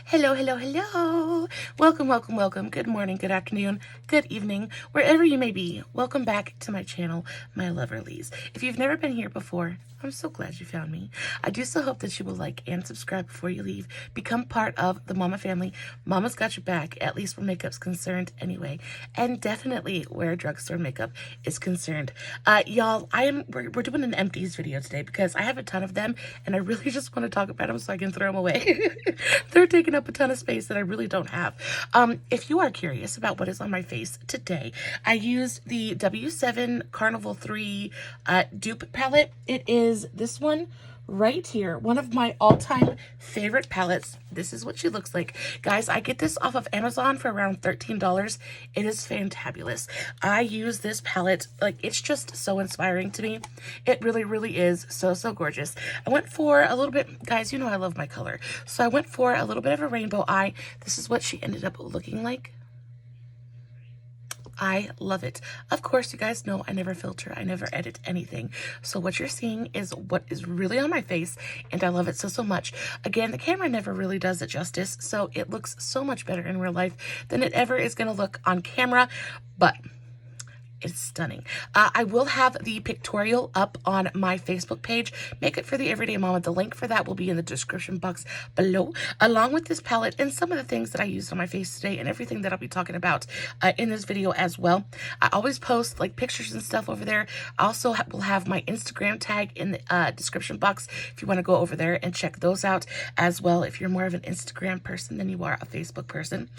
Hello, hello, hello. Welcome, welcome, welcome. Good morning, good afternoon, good evening, wherever you may be. Welcome back to my channel, my loverlies. If you've never been here before, I'm so glad you found me. I do so hope that you will like and subscribe before you leave. Become part of the Mama family. Mama's got your back, at least where makeup's concerned anyway. And definitely where drugstore makeup is concerned. Y'all, we're doing an empties video today because I have a ton of them and I really just want to talk about them so I can throw them away. They're taking up a ton of space that I really don't have. If you are curious about what is on my face today, I used the W7 Carnival 3 dupe palette. It is this one right here, one of my all-time favorite palettes. This is what she looks like. Guys, I get this off of Amazon for around $13. It is fantabulous. I use this palette, like, it's just so inspiring to me. It really, really is so gorgeous. I went for a little bit, guys, you know I love my color. So I went for a little bit of a rainbow eye. This is what she ended up looking like. I love it. Of course, you guys know I never filter. I never edit anything. So what you're seeing is what is really on my face, and I love it so much. Again, the camera never really does it justice, so it looks so much better in real life than it ever is going to look on camera, but it's stunning. I will have the pictorial up on my Facebook page, Make It for the Everyday Mama. The link for that will be in the description box below, along with this palette and some of the things that I used on my face today and everything that I'll be talking about in this video as well. I always post like pictures and stuff over there. I also will have my Instagram tag in the description box if you want to go over there and check those out as well, if you're more of an Instagram person than you are a Facebook person.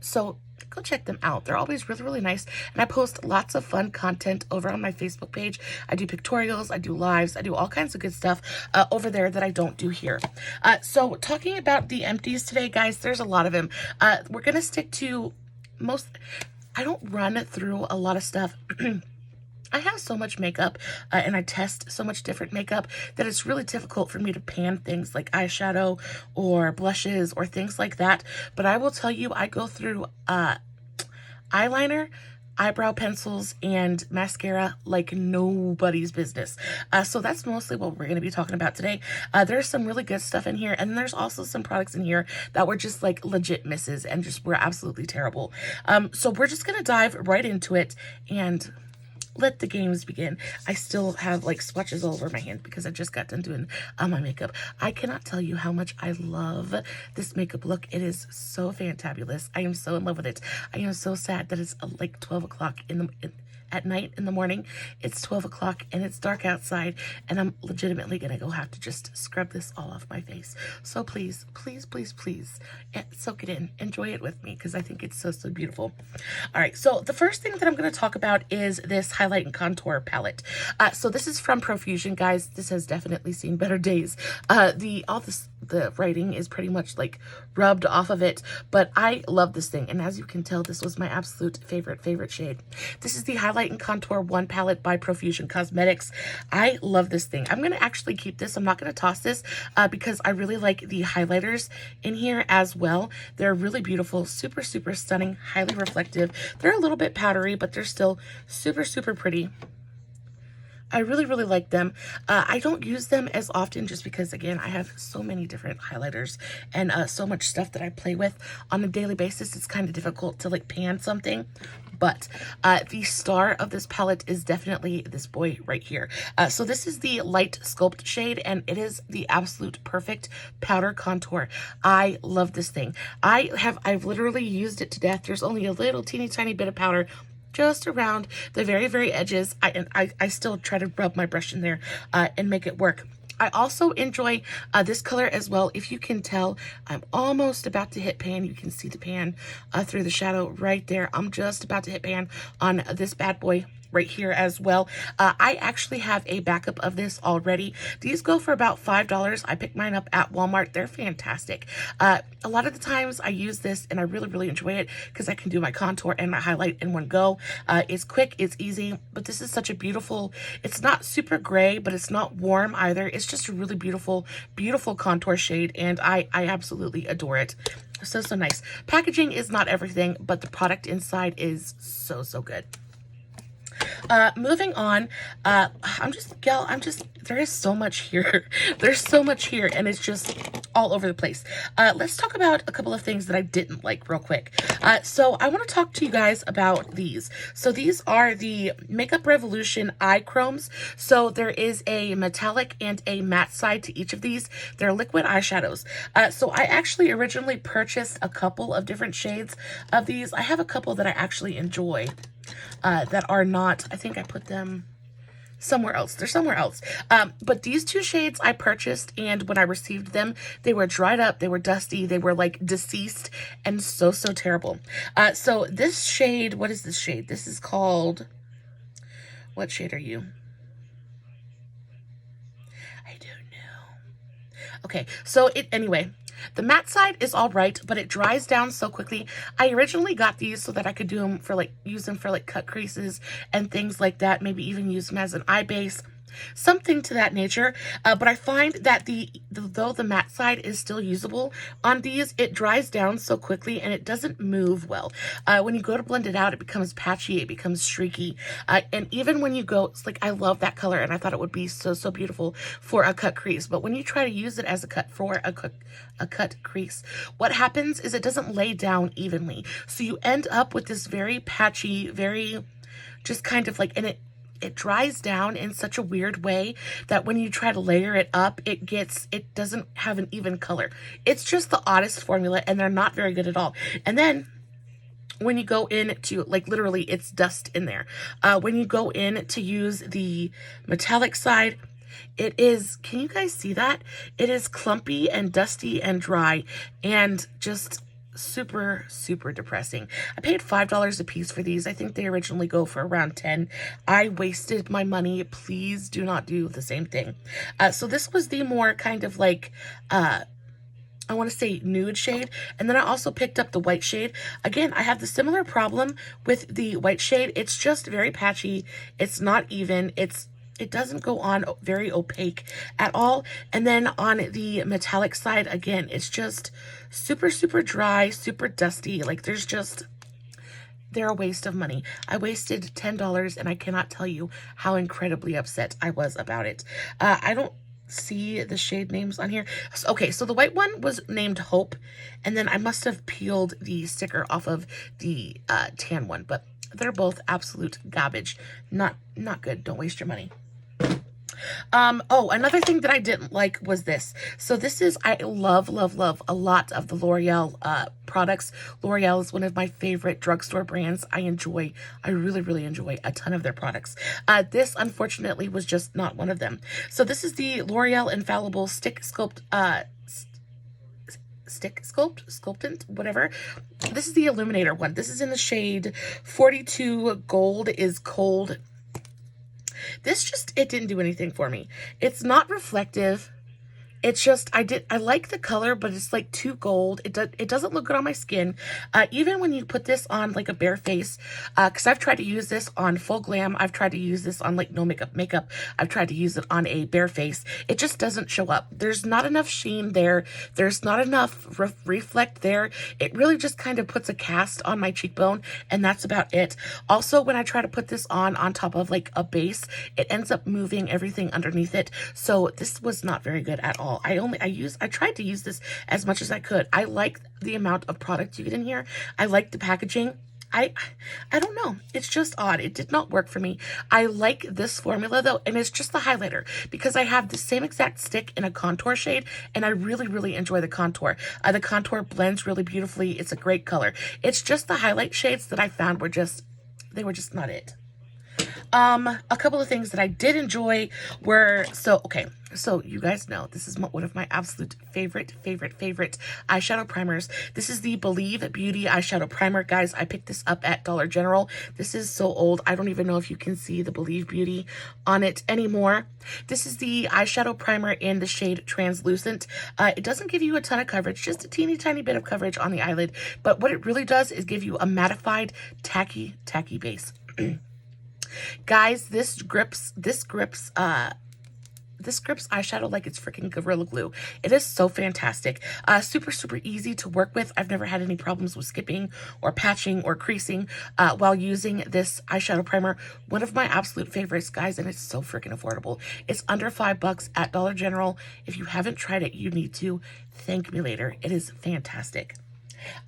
So go check them out. They're always really, really nice. And I post lots of fun content over on my Facebook page. I do pictorials, I do lives, I do all kinds of good stuff over there that I don't do here. So talking about the empties today, guys, there's a lot of them. We're going to stick to most. I don't run through a lot of stuff. I have so much makeup and I test so much different makeup that it's really difficult for me to pan things like eyeshadow or blushes or things like that. But I will tell you, I go through eyeliner, eyebrow pencils, and mascara like nobody's business. So that's mostly what we're going to be talking about today. There's some really good stuff in here, and then there's also some products in here that were just like legit misses and just were absolutely terrible. So we're just going to dive right into it and let the games begin. I still have like swatches all over my hand because I just got done doing my makeup. I cannot tell you how much I love this makeup look. It is so fantabulous. I am so in love with it. I am so sad that it's like 12 o'clock at night in the morning. It's 12 o'clock and it's dark outside, and I'm legitimately gonna go have to just scrub this all off my face. So please, please, please, please soak it in. Enjoy it with me because I think it's so beautiful. All right, so the first thing that I'm going to talk about is this highlight and contour palette. So this is from Profusion, guys. This has definitely seen better days. The writing is pretty much like rubbed off of it, but I love this thing. And as you can tell, this was my absolute favorite shade. This is the Highlight and Contour I palette by Profusion Cosmetics. I love this thing. I'm going to actually keep this. I'm not going to toss this because I really like the highlighters in here as well. They're really beautiful, super stunning, highly reflective. They're a little bit powdery, but they're still super pretty. I really like them. I don't use them as often just because, again, I have so many different highlighters and so much stuff that I play with on a daily basis. It's kind of difficult to like pan something. But the star of this palette is definitely this boy right here. So this is the light Sculpt shade, and it is the absolute perfect powder contour. I love this thing. I've literally used it to death. There's only a little teeny tiny bit of powder just around the very edges. I still try to rub my brush in there and make it work. I also enjoy this color as well. If you can tell, I'm almost about to hit pan. You can see the pan through the shadow right there. I'm just about to hit pan on this bad boy right here as well. I actually have a backup of this already. These go for about $5. I picked mine up at Walmart. They're fantastic. A lot of the times I use this and I really enjoy it because I can do my contour and my highlight in one go. It's quick, it's easy, but this is such a beautiful, it's not super gray, but it's not warm either. It's just a really beautiful contour shade, and I absolutely adore it. So nice. Packaging is not everything, but the product inside is so good. Moving on, there is so much here. There's so much here, and it's just all over the place. Let's talk about a couple of things that I didn't like real quick. So I want to talk to you guys about these. So these are the Makeup Revolution Eye Chromes. So there is a metallic and a matte side to each of these. They're liquid eyeshadows. So I actually originally purchased a couple of different shades of these. I have a couple that I actually enjoy that are not, I think I put them somewhere else. They're somewhere else. But these two shades I purchased, and when I received them, they were dried up, they were dusty, they were like deceased, and so terrible. So this shade, what is this shade? This is called, what shade are you? I don't know. Okay, so anyway, the matte side is all right, but it dries down so quickly. I originally got these so that I could use them for like cut creases and things like that. Maybe even use them as an eye base, something to that nature. But I find that though the matte side is still usable on these, it dries down so quickly and it doesn't move well. When you go to blend it out, it becomes patchy, it becomes streaky. And even when you go, it's like, I love that color and I thought it would be so beautiful for a cut crease. But when you try to use it as a cut for a cut crease, what happens is it doesn't lay down evenly. So you end up with this very patchy, very just kind of like, and it dries down in such a weird way that when you try to layer it up, it doesn't have an even color. It's just the oddest formula and they're not very good at all. And then when you go in to, like, literally it's dust in there. When you go in to use the metallic side, it is, can you guys see that? It is clumpy and dusty and dry and just super depressing. I paid $5 a piece for these. I think they originally go for around 10. I wasted my money. Please do not do the same thing. So this was the more kind of like, I want to say nude shade. And then I also picked up the white shade. Again, I have the similar problem with the white shade. It's just very patchy. It's not even. It doesn't go on very opaque at all. And then on the metallic side, again, it's just super dry, super dusty. Like they're a waste of money. I wasted $10 and I cannot tell you how incredibly upset I was about it. I don't see the shade names on here. Okay, so the white one was named Hope, and then I must have peeled the sticker off of the tan one, but they're both absolute garbage. Not good. Don't waste your money. Oh, another thing that I didn't like was this. So this is, I love a lot of the L'Oreal products. L'Oreal is one of my favorite drugstore brands. I really enjoy a ton of their products. This unfortunately was just not one of them. So this is the L'Oreal Infallible Sculptant, whatever. This is the Illuminator one. This is in the shade 42 Gold is Cold. This it didn't do anything for me. It's not reflective. It's just, I like the color, but it's like too gold. It doesn't look good on my skin. Even when you put this on like a bare face, because I've tried to use this on full glam. I've tried to use this on like no makeup. I've tried to use it on a bare face. It just doesn't show up. There's not enough sheen there. There's not enough reflect there. It really just kind of puts a cast on my cheekbone, and that's about it. Also, when I try to put this on top of like a base, it ends up moving everything underneath it. So this was not very good at all. I tried to use this as much as I could. I like the amount of product you get in here. I like the packaging. I don't know. It's just odd. It did not work for me. I like this formula though, and it's just the highlighter because I have the same exact stick in a contour shade, and I really enjoy the contour. The contour blends really beautifully. It's a great color. It's just the highlight shades that I found were just not it. A couple of things that I did enjoy were, so you guys know this is one of my absolute favorite eyeshadow primers. This is the Believe Beauty eyeshadow primer. Guys, I picked this up at Dollar General. This is so old. I don't even know if you can see the Believe Beauty on it anymore. This is the eyeshadow primer in the shade Translucent. It doesn't give you a ton of coverage, just a teeny tiny bit of coverage on the eyelid, but what it really does is give you a mattified, tacky base. Guys, this grips this grips eyeshadow like it's freaking Gorilla Glue. It is so fantastic. Super, super easy to work with. I've never had any problems with skipping or patching or creasing while using this eyeshadow primer. One of my absolute favorites, guys, and it's so freaking affordable. It's under $5 at Dollar General. If you haven't tried it, you need to. Thank me later. It is fantastic.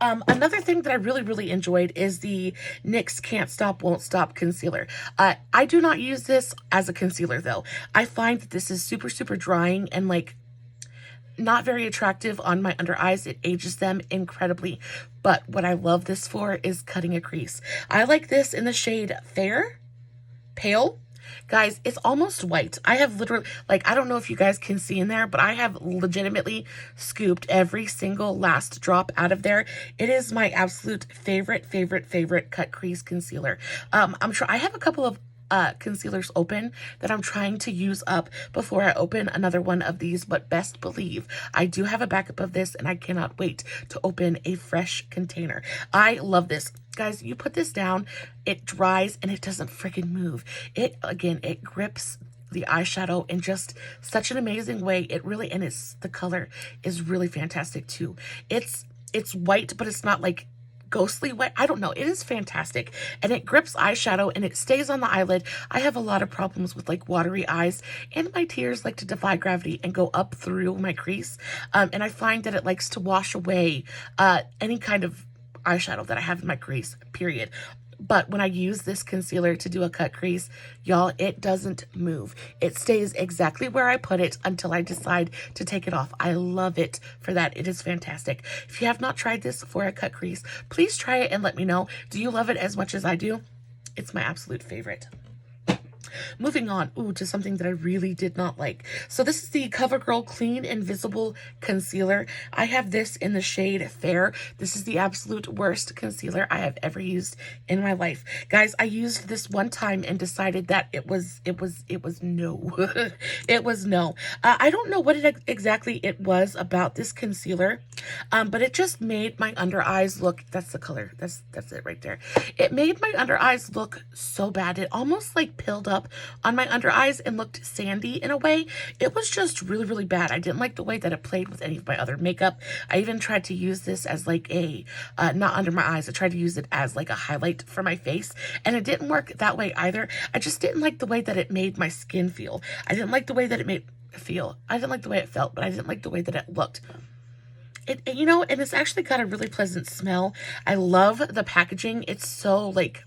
Another thing that I really, really enjoyed is the NYX Can't Stop, Won't Stop Concealer. I do not use this as a concealer, though. I find that this is super, super drying and, like, not very attractive on my under eyes. It ages them incredibly. But what I love this for is cutting a crease. I like this in the shade Fair, Pale. Guys, it's almost white. I have literally, like, I don't know if you guys can see in there, but I have legitimately scooped every single last drop out of there. It is my absolute favorite cut crease concealer. I'm sure I have a couple of concealers open that I'm trying to use up before I open another one of these, but best believe I do have a backup of this, and I cannot wait to open a fresh container. I love this. Guys, you put this down, it dries, and it doesn't freaking move. It grips the eyeshadow in just such an amazing way. It really, and the color is really fantastic too. It's white, but it's not like ghostly white. I don't know. It is fantastic. And it grips eyeshadow and it stays on the eyelid. I have a lot of problems with like watery eyes, and my tears like to defy gravity and go up through my crease. And I find that it likes to wash away any kind of eyeshadow that I have in my crease, period. But when I use this concealer to do a cut crease, y'all, it doesn't move. It stays exactly where I put it until I decide to take it off. I love it for that. It is fantastic. If you have not tried this for a cut crease, please try it and let me know. Do you love it as much as I do? It's my absolute favorite. Moving on, to something that I really did not like. So this is the CoverGirl Clean Invisible Concealer. I have this in the shade Fair. This is the absolute worst concealer I have ever used in my life. Guys, I used this one time and decided that it was no. It was no. I don't know what exactly it was about this concealer, but it just made my under eyes look, that's the color, that's it right there. It made my under eyes look so bad. It almost like pilled up on my under eyes and looked sandy in a way. It was just really, really bad. I didn't like the way that it played with any of my other makeup. I even tried to use this as like a, not under my eyes, I tried to use it as like a highlight for my face, and it didn't work that way either. I just didn't like the way that it made my skin feel. I didn't like the way that it I didn't like the way it felt, but I didn't like the way that it looked. You know, and it's actually got a really pleasant smell. I love the packaging. It's so like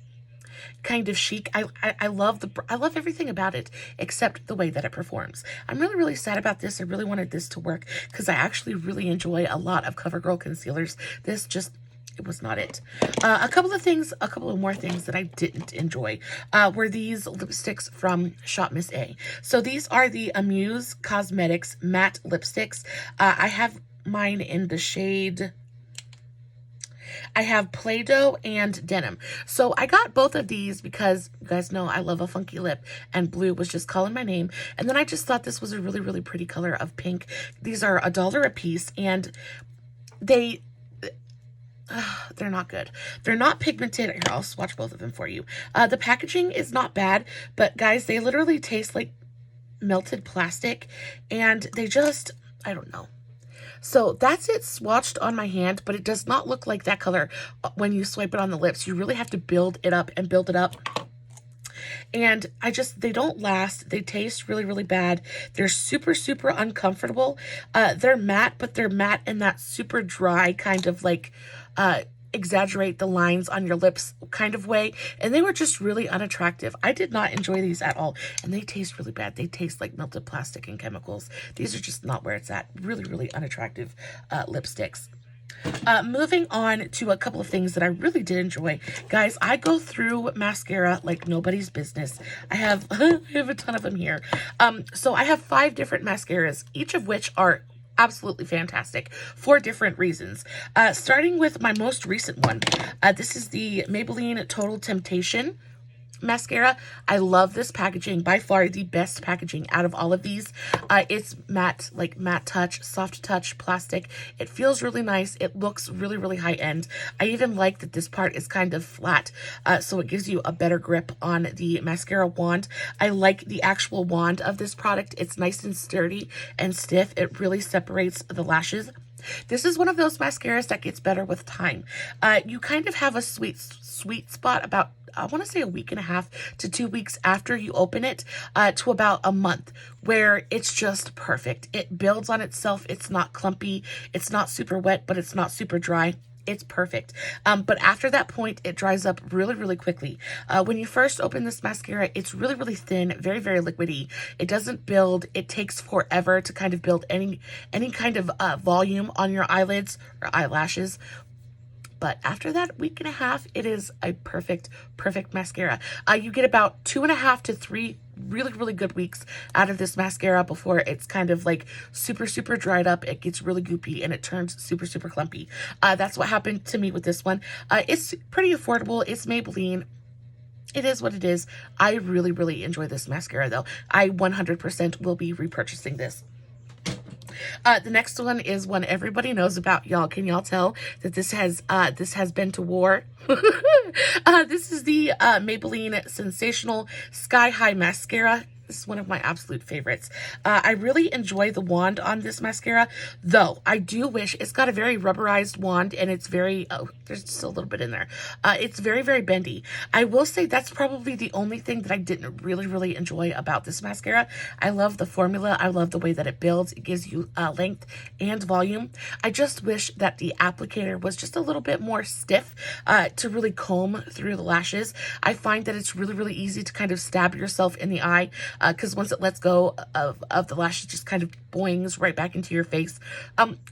kind of chic. I love everything about it except the way that it performs. I'm really, really sad about this. I really wanted this to work because I actually really enjoy a lot of CoverGirl concealers. This just, it was not it. A couple of more things that I didn't enjoy were these lipsticks from Shop Miss A. So these are the Amuse Cosmetics matte lipsticks. I have mine in the shade, I have Play-Doh and Denim. So I got both of these because you guys know I love a funky lip, and blue was just calling my name. And then I just thought this was a really, really pretty color of pink. These are $1 a piece, and they're not good. They're not pigmented. Here, I'll swatch both of them for you. The packaging is not bad, but guys, they literally taste like melted plastic, and they just, I don't know. So that's it swatched on my hand, but it does not look like that color when you swipe it on the lips. You really have to build it up and build it up. And they don't last. They taste really, really bad. They're super, super uncomfortable. They're matte, but they're matte in that super dry kind of like, exaggerate the lines on your lips kind of way, and they were just really unattractive. I did not enjoy these at all, and they taste really bad. They taste like melted plastic and chemicals. These are just not where it's at. Really, really unattractive lipsticks. Moving on to a couple of things that I really did enjoy. Guys, I go through mascara like nobody's business. I have a ton of them here. So I have 5 different mascaras, each of which are absolutely fantastic for different reasons. Starting with my most recent one. This is the Maybelline Total Temptation mascara. I love this packaging. By far the best packaging out of all of these. It's matte, like matte touch, soft touch, plastic. It feels really nice. It looks really, really high end. I even like that this part is kind of flat, so it gives you a better grip on the mascara wand. I like the actual wand of this product. It's nice and sturdy and stiff. It really separates the lashes. This is one of those mascaras that gets better with time. You kind of have a sweet spot about, I want to say, a week and a half to 2 weeks after you open it, to about a month, where it's just perfect. It builds on itself. It's not clumpy. It's not super wet, but it's not super dry. It's perfect. But after that point, it dries up really, really quickly. When you first open this mascara, it's really, really thin, very, very liquidy. It doesn't build. It takes forever to kind of build any kind of volume on your eyelids or eyelashes. But after that week and a half, it is a perfect mascara. You get about 2.5 to 3 really, really good weeks out of this mascara before it's kind of like super, super dried up. It gets really goopy and it turns super, super clumpy. That's what happened to me with this one. It's pretty affordable. It's Maybelline. It is what it is. I really, really enjoy this mascara though. I 100% will be repurchasing this. The next one is one everybody knows about, y'all. Can y'all tell that this has been to war? This is the Maybelline Sensational Sky High Mascara. This is one of my absolute favorites. I really enjoy the wand on this mascara, though I do wish it's got a very rubberized wand and it's very, oh, there's just a little bit in there. It's very, very bendy. I will say that's probably the only thing that I didn't really, really enjoy about this mascara. I love the formula. I love the way that it builds. It gives you length and volume. I just wish that the applicator was just a little bit more stiff to really comb through the lashes. I find that it's really, really easy to kind of stab yourself in the eye, because once it lets go of the lashes, just kind of boings right back into your face.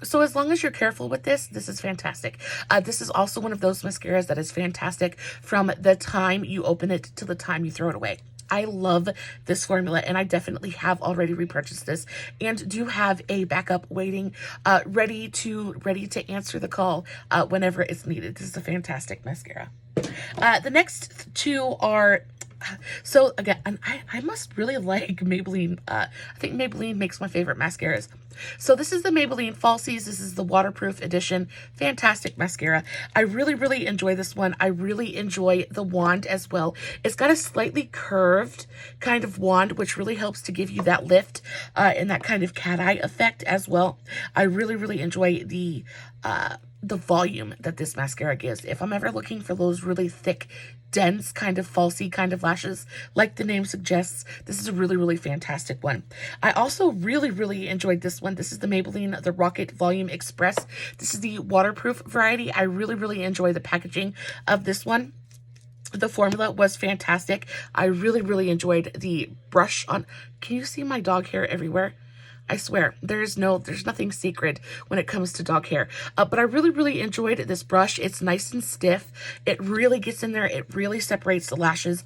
So as long as you're careful with this, this is fantastic. This is also one of those mascaras that is fantastic from the time you open it to the time you throw it away. I love this formula, and I definitely have already repurchased this and do have a backup waiting, ready to answer the call whenever it's needed. This is a fantastic mascara. The next two are, so again, and I must really like Maybelline. I think Maybelline makes my favorite mascaras. So this is the Maybelline Falsies. This is the waterproof edition. Fantastic mascara. I really, really enjoy this one. I really enjoy the wand as well. It's got a slightly curved kind of wand, which really helps to give you that lift and that kind of cat eye effect as well. I really, really enjoy the volume that this mascara gives. If I'm ever looking for those really thick, dense kind of falsy kind of lashes, like the name suggests, this is a really, really fantastic one. I also really, really enjoyed this one. This is the Maybelline The Rocket Volume Express. This is the waterproof variety. I really, really enjoy the packaging of this one. The formula was fantastic. I really, really enjoyed the brush on. Can you see my dog hair everywhere? I swear, there's nothing secret when it comes to dog hair. But I really, really enjoyed this brush. It's nice and stiff. It really gets in there. It really separates the lashes.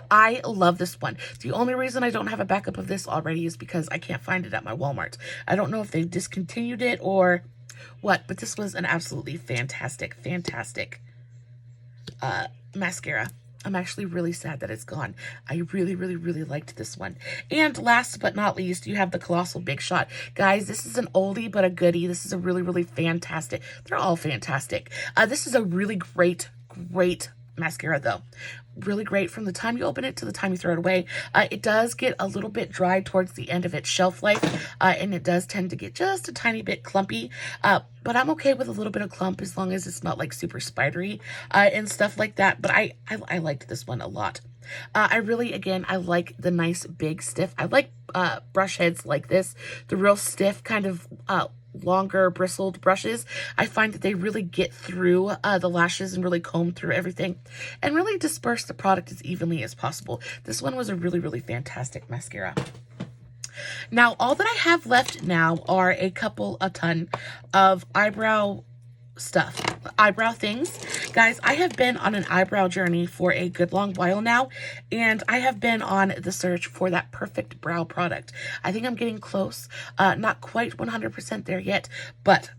I love this one. The only reason I don't have a backup of this already is because I can't find it at my Walmart. I don't know if they discontinued it or what, but this was an absolutely fantastic mascara. I'm actually really sad that it's gone. I really, really, really liked this one. And last but not least, you have the Colossal Big Shot. Guys, this is an oldie but a goodie. This is a really, really fantastic. They're all fantastic. This is a really great mascara though. Really great from the time you open it to the time you throw it away. It does get a little bit dry towards the end of its shelf life, and it does tend to get just a tiny bit clumpy, but I'm okay with a little bit of clump as long as it's not like super spidery and stuff like that. But I liked this one a lot. I really, again, I like the nice big stiff. I like brush heads like this, the real stiff kind of longer bristled brushes. I find that they really get through the lashes and really comb through everything and really disperse the product as evenly as possible. This one was a really, really fantastic mascara. Now, all that I have left now are a ton of eyebrow stuff, eyebrow things. Guys, I have been on an eyebrow journey for a good long while now, and I have been on the search for that perfect brow product. I think I'm getting close, not quite 100% there yet, but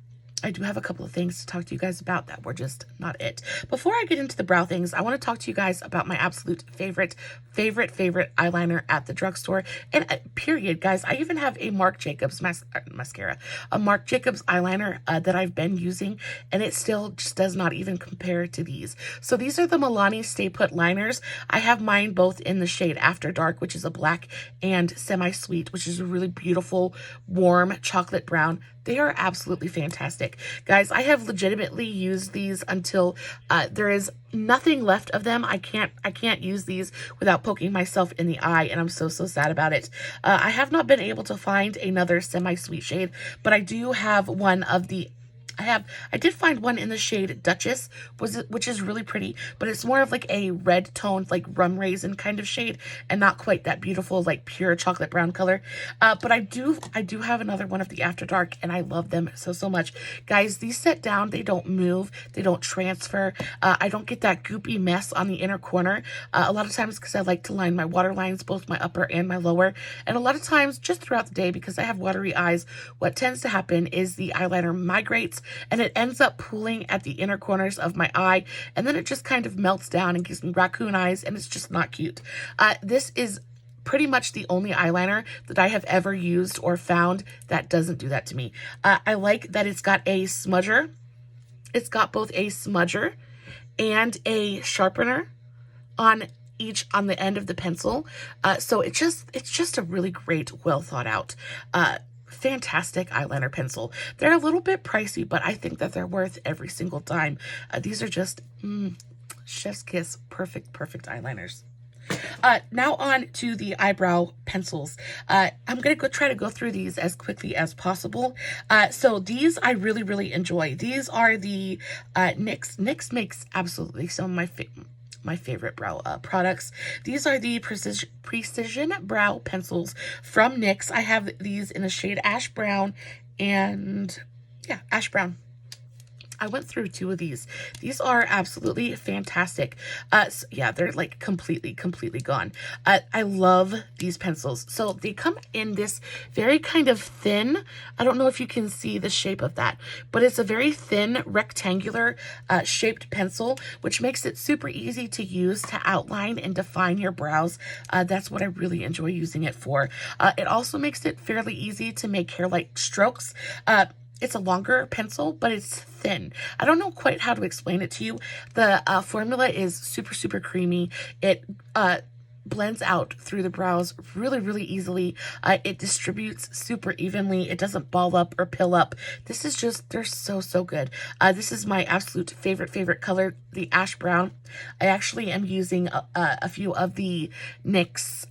I do have a couple of things to talk to you guys about that were just not it. Before I get into the brow things, I want to talk to you guys about my absolute favorite eyeliner at the drugstore. And period, guys. I even have a Marc Jacobs mascara, a Marc Jacobs eyeliner that I've been using, and it still just does not even compare to these. So these are the Milani Stay Put Liners. I have mine both in the shade After Dark, which is a black, and Semi-Sweet, which is a really beautiful, warm chocolate brown. They are absolutely fantastic. Guys, I have legitimately used these until there is nothing left of them. I can't use these without poking myself in the eye, and I'm so sad about it. I have not been able to find another Semi-Sweet shade, but I do have one of the I did find one in the shade Duchess, which is really pretty, but it's more of like a red toned, like rum raisin kind of shade, and not quite that beautiful, like pure chocolate brown color. But I do have another one of the After Dark, and I love them so much. Guys, these set down, they don't move, they don't transfer. I don't get that goopy mess on the inner corner. A lot of times because I like to line my water lines, both my upper and my lower. And a lot of times just throughout the day, because I have watery eyes, what tends to happen is the eyeliner migrates and it ends up pooling at the inner corners of my eye, and then it just kind of melts down and gives me raccoon eyes, and it's just not cute. This is pretty much the only eyeliner that I have ever used or found that doesn't do that to me. I like that it's got a smudger. It's got both a smudger and a sharpener on the end of the pencil. So it's just a really great, well thought out, fantastic eyeliner pencil. They're a little bit pricey, but I think that they're worth every single dime. These are just chef's kiss, perfect eyeliners. Now on to the eyebrow pencils. I'm going to try to go through these as quickly as possible. So these I really enjoy. These are the NYX. NYX makes absolutely some of my favorite brow products. These are the Precision Brow Pencils from NYX. I have these in the shade Ash Brown and, yeah, Ash Brown. I went through 2 of these. These are absolutely fantastic. So yeah, they're like completely gone. I love these pencils. So they come in this very kind of thin, I don't know if you can see the shape of that, but it's a very thin rectangular shaped pencil, which makes it super easy to use to outline and define your brows. That's what I really enjoy using it for. It also makes it fairly easy to make hair-like strokes. It's a longer pencil, but it's thin. I don't know quite how to explain it to you. The formula is super creamy. It blends out through the brows really easily. It distributes super evenly. It doesn't ball up or pill up. This is just, they're so good. This is my absolute favorite color, the ash brown. I actually am using a few of the NYX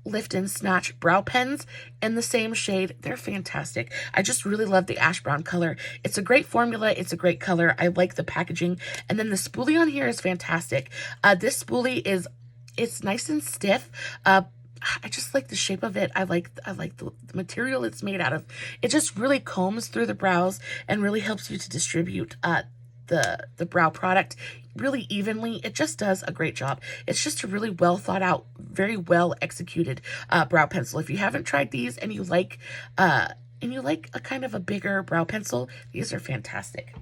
Lift and Snatch brow pens in the same shade. They're fantastic. I just really love the ash brown color. It's a great formula. It's a great color. I like the packaging. And then the spoolie on here is fantastic. This spoolie it's nice and stiff. I just like the shape of it. I like the material it's made out of. It just really combs through the brows and really helps you to distribute the brow product really evenly. It just does a great job. It's just a really well thought out, very well executed brow pencil. If you haven't tried these and you like a kind of a bigger brow pencil, these are fantastic.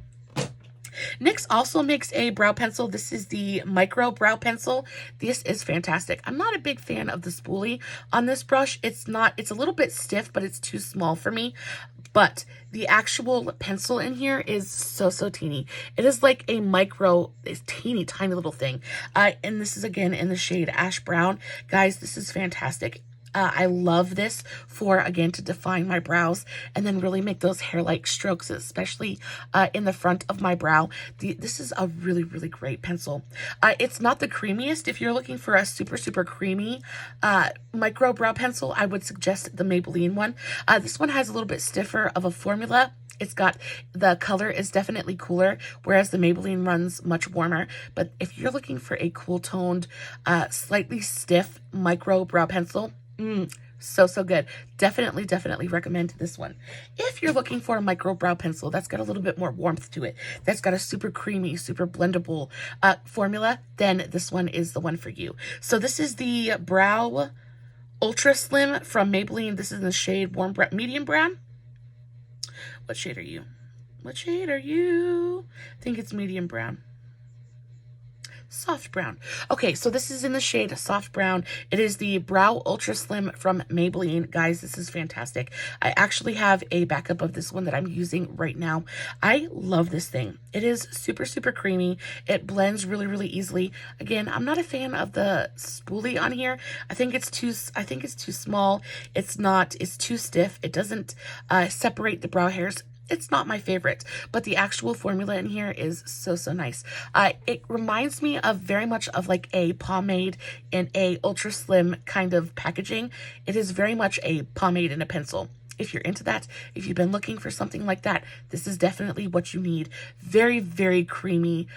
NYX also makes a brow pencil. This is the Micro Brow Pencil. This is fantastic. I'm not a big fan of the spoolie on this brush. It's a little bit stiff, but it's too small for me. But the actual pencil in here is so teeny. It is like a it's teeny tiny little thing. And this is again in the shade Ash Brown. Guys, this is fantastic. I love this for, again, to define my brows and then really make those hair-like strokes, especially in the front of my brow. This is a really great pencil. It's not the creamiest. If you're looking for a super creamy micro brow pencil, I would suggest the Maybeline one. This one has a little bit stiffer of a formula. The color is definitely cooler, whereas the Maybelline runs much warmer. But if you're looking for a cool toned, slightly stiff micro brow pencil, so good. Definitely recommend this one. If you're looking for a micro brow pencil that's got a little bit more warmth to it, that's got a super creamy, super blendable formula, then this one is the one for you. So this is the Brow Ultra Slim from Maybelline. This is in the shade Medium Brown. What shade are you? What shade are you? I think it's medium brown. Soft brown. Okay, so this is in the shade Soft Brown. It is the Brow Ultra Slim from Maybelline. Guys, this is fantastic. I actually have a backup of this one that I'm using right now. I love this thing. It is super, super creamy. It blends really, really easily. Again, I'm not a fan of the spoolie on here. I think it's too small. It's too stiff. It doesn't separate the brow hairs. It's not my favorite, but the actual formula in here is so, so nice. It reminds me of very much of like a pomade in a ultra slim kind of packaging. It is very much a pomade in a pencil. If you're into that, if you've been looking for something like that, this is definitely what you need. Very, very creamy,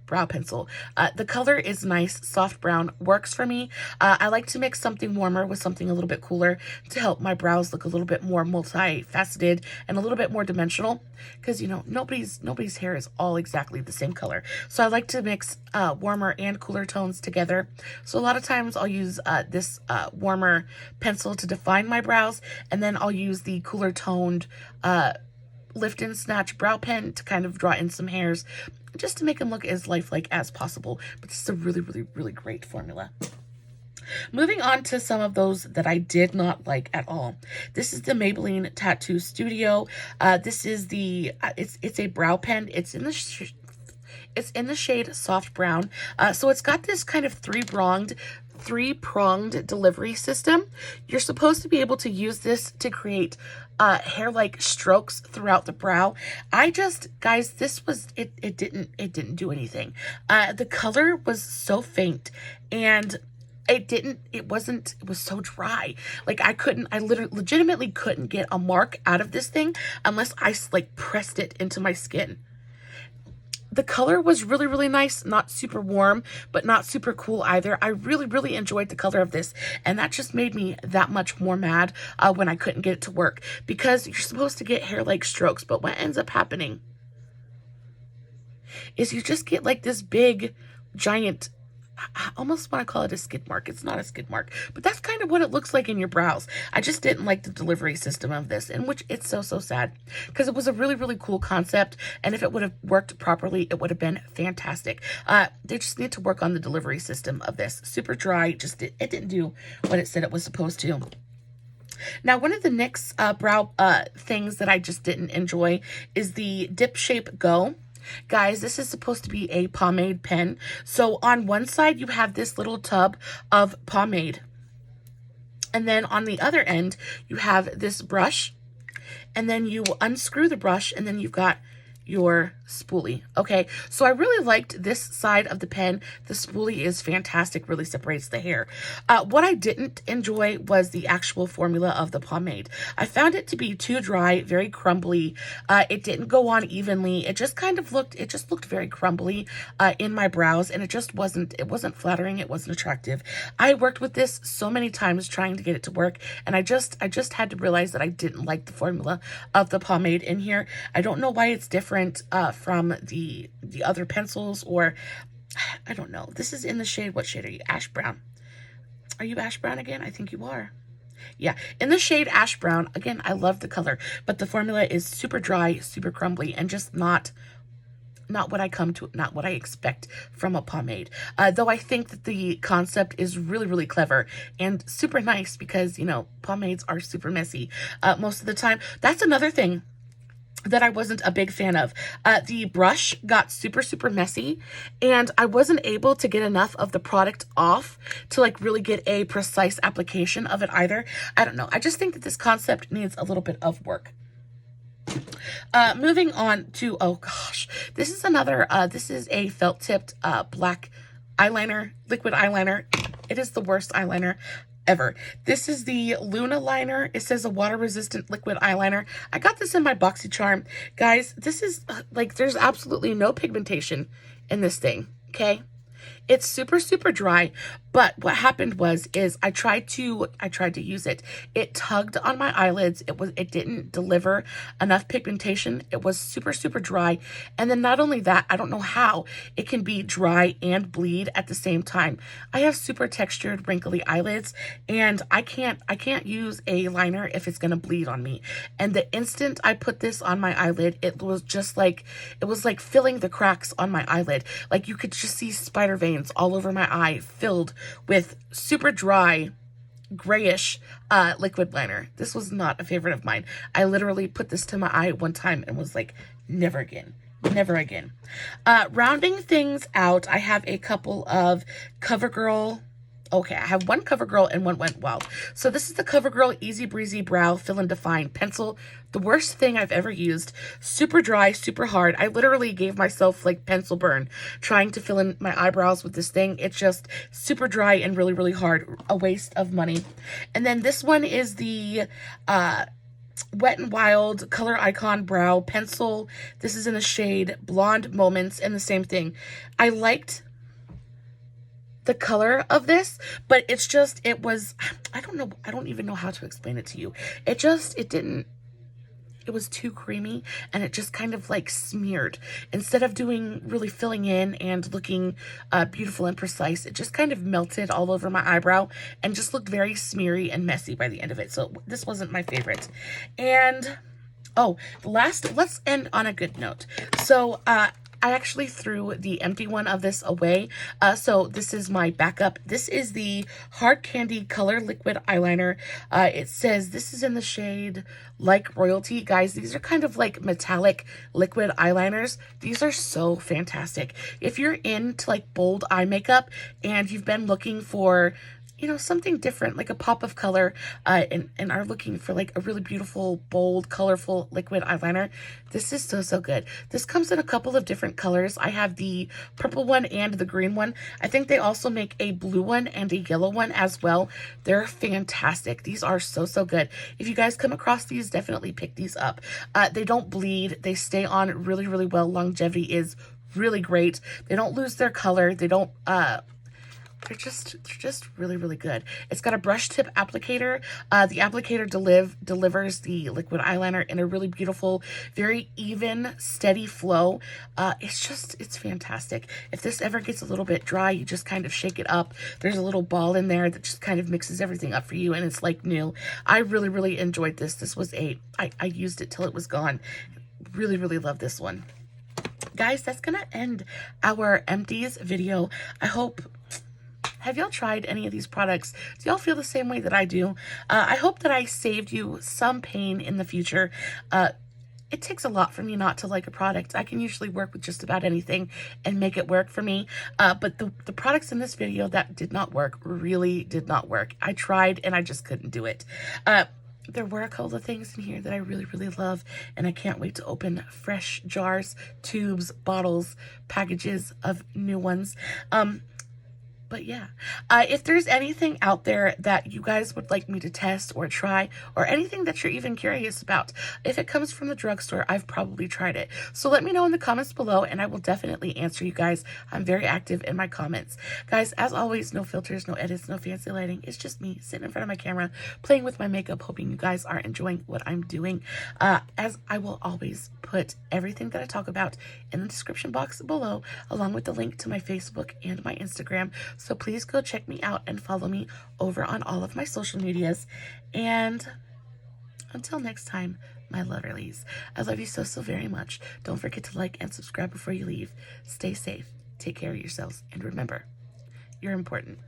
brow pencil. The color is nice, soft brown, works for me. I like to mix something warmer with something a little bit cooler to help my brows look a little bit more multifaceted and a little bit more dimensional, because you know nobody's hair is all exactly the same color. So I like to mix warmer and cooler tones together. So a lot of times I'll use this warmer pencil to define my brows, and then I'll use the cooler toned lift and snatch brow pen to kind of draw in some hairs, just to make them look as lifelike as possible. But this is a really, really, really great formula. Moving on to some of those that I did not like at all. This is the Maybelline Tattoo Studio. This is the it's a brow pen. It's in the shade Soft Brown. So it's got this kind of three-pronged delivery system. You're supposed to be able to use this to create hair-like strokes throughout the brow. Guys, this was it didn't do anything. The color was so faint, and it was so dry. Like I legitimately couldn't get a mark out of this thing unless I like pressed it into my skin. The color was really, really nice, not super warm, but not super cool either. I really, really enjoyed the color of this, and that just made me that much more mad when I couldn't get it to work, because you're supposed to get hair-like strokes, but what ends up happening is you just get like this big, giant, I almost want to call it a skid mark. It's not a skid mark, but that's kind of what it looks like in your brows. I just didn't like the delivery system of this, in which it's so, so sad, because it was a really, really cool concept, and if it would have worked properly, it would have been fantastic. They just need to work on the delivery system of this. Super dry, it didn't do what it said it was supposed to. Now, one of the NYX brow things that I just didn't enjoy is the Dip Shape Go. Guys, this is supposed to be a pomade pen. So on one side, you have this little tub of pomade. And then on the other end, you have this brush. And then you unscrew the brush, and then you've got your spoolie. Okay, so I really liked this side of the pen. The spoolie is fantastic, really separates the hair. What I didn't enjoy was the actual formula of the pomade. I found it to be too dry, very crumbly. It didn't go on evenly. It just looked very crumbly in my brows, and it wasn't flattering. It wasn't attractive. I worked with this so many times trying to get it to work, and I just had to realize that I didn't like the formula of the pomade in here. I don't know why it's different from the other pencils, or I don't know. This is in the shade, what shade are you? Ash brown. Are you ash brown again? I think you are. Yeah, in the shade Ash Brown. Again, I love the color, but the formula is super dry, super crumbly, and just not what I expect from a pomade. Though I think that the concept is really, really clever and super nice, because, you know, pomades are super messy most of the time. That's another thing that I wasn't a big fan of. The brush got super, super messy, and I wasn't able to get enough of the product off to like really get a precise application of it either. I don't know. I just think that this concept needs a little bit of work. Moving on to, oh gosh, this is a felt tipped black eyeliner, liquid eyeliner. It is the worst eyeliner ever. This is the Luna liner. It says a water-resistant liquid eyeliner. I got this in my BoxyCharm. Guys, this is like, there's absolutely no pigmentation in this thing, okay? It's super, super dry, but what happened was, I tried to use it. It tugged on my eyelids. It didn't deliver enough pigmentation. It was super, super dry. And then not only that, I don't know how it can be dry and bleed at the same time. I have super textured, wrinkly eyelids, and I can't use a liner if it's gonna bleed on me. And the instant I put this on my eyelid, it was like filling the cracks on my eyelid. Like you could just see spider veins all over my eye filled with super dry, grayish liquid liner. This was not a favorite of mine. I literally put this to my eye one time and was like, never again. Never again. Rounding things out, I have a couple of CoverGirl. Okay, I have one CoverGirl and one Wetnwild. So this is the CoverGirl Easy Breezy Brow Fill and Define Pencil. The worst thing I've ever used. Super dry, super hard. I literally gave myself like pencil burn trying to fill in my eyebrows with this thing. It's just super dry and really, really hard. A waste of money. And then this one is the Wet n Wild Color Icon Brow Pencil. This is in the shade Blonde Moments, and the same thing. I liked the color of this, but it was, I don't even know how to explain it to you. It was too creamy, and it just kind of like smeared. Instead of really filling in and looking beautiful and precise, it just kind of melted all over my eyebrow and just looked very smeary and messy by the end of it. So this wasn't my favorite. And oh, let's end on a good note. So I actually threw the empty one of this away. So this is my backup. This is the Hard Candy Color Liquid Eyeliner. It says this is in the shade Like Royalty. Guys, these are kind of like metallic liquid eyeliners. These are so fantastic. If you're into like bold eye makeup and you've been looking for, you know, something different, like a pop of color, and are looking for like a really beautiful, bold, colorful liquid eyeliner, this is so, so good. This comes in a couple of different colors. I have the purple one and the green one. I think they also make a blue one and a yellow one as well. They're fantastic. These are so, so good. If you guys come across these, definitely pick these up. They don't bleed. They stay on really, really well. Longevity is really great. They don't lose their color. They don't, they're just really, really good. It's got a brush tip applicator. The applicator delivers the liquid eyeliner in a really beautiful, very even, steady flow. It's fantastic. If this ever gets a little bit dry, you just kind of shake it up. There's a little ball in there that just kind of mixes everything up for you, and it's like new. I really, really enjoyed this. This was I used it till it was gone. Really, really love this one. Guys, that's gonna end our Empties video. Have y'all tried any of these products? Do y'all feel the same way that I do? I hope that I saved you some pain in the future. It takes a lot for me not to like a product. I can usually work with just about anything and make it work for me. But the products in this video that did not work really did not work. I tried and I just couldn't do it. There were a couple of things in here that I really, really love, and I can't wait to open fresh jars, tubes, bottles, packages of new ones. But yeah, if there's anything out there that you guys would like me to test or try, or anything that you're even curious about, if it comes from the drugstore, I've probably tried it. So let me know in the comments below, and I will definitely answer you guys. I'm very active in my comments. Guys, as always, no filters, no edits, no fancy lighting. It's just me sitting in front of my camera, playing with my makeup, hoping you guys are enjoying what I'm doing. As I will always put everything that I talk about in the description box below, along with the link to my Facebook and my Instagram. So please go check me out and follow me over on all of my social medias. And until next time, my loverlies, I love you so, so very much. Don't forget to like and subscribe before you leave. Stay safe, take care of yourselves, and remember, you're important.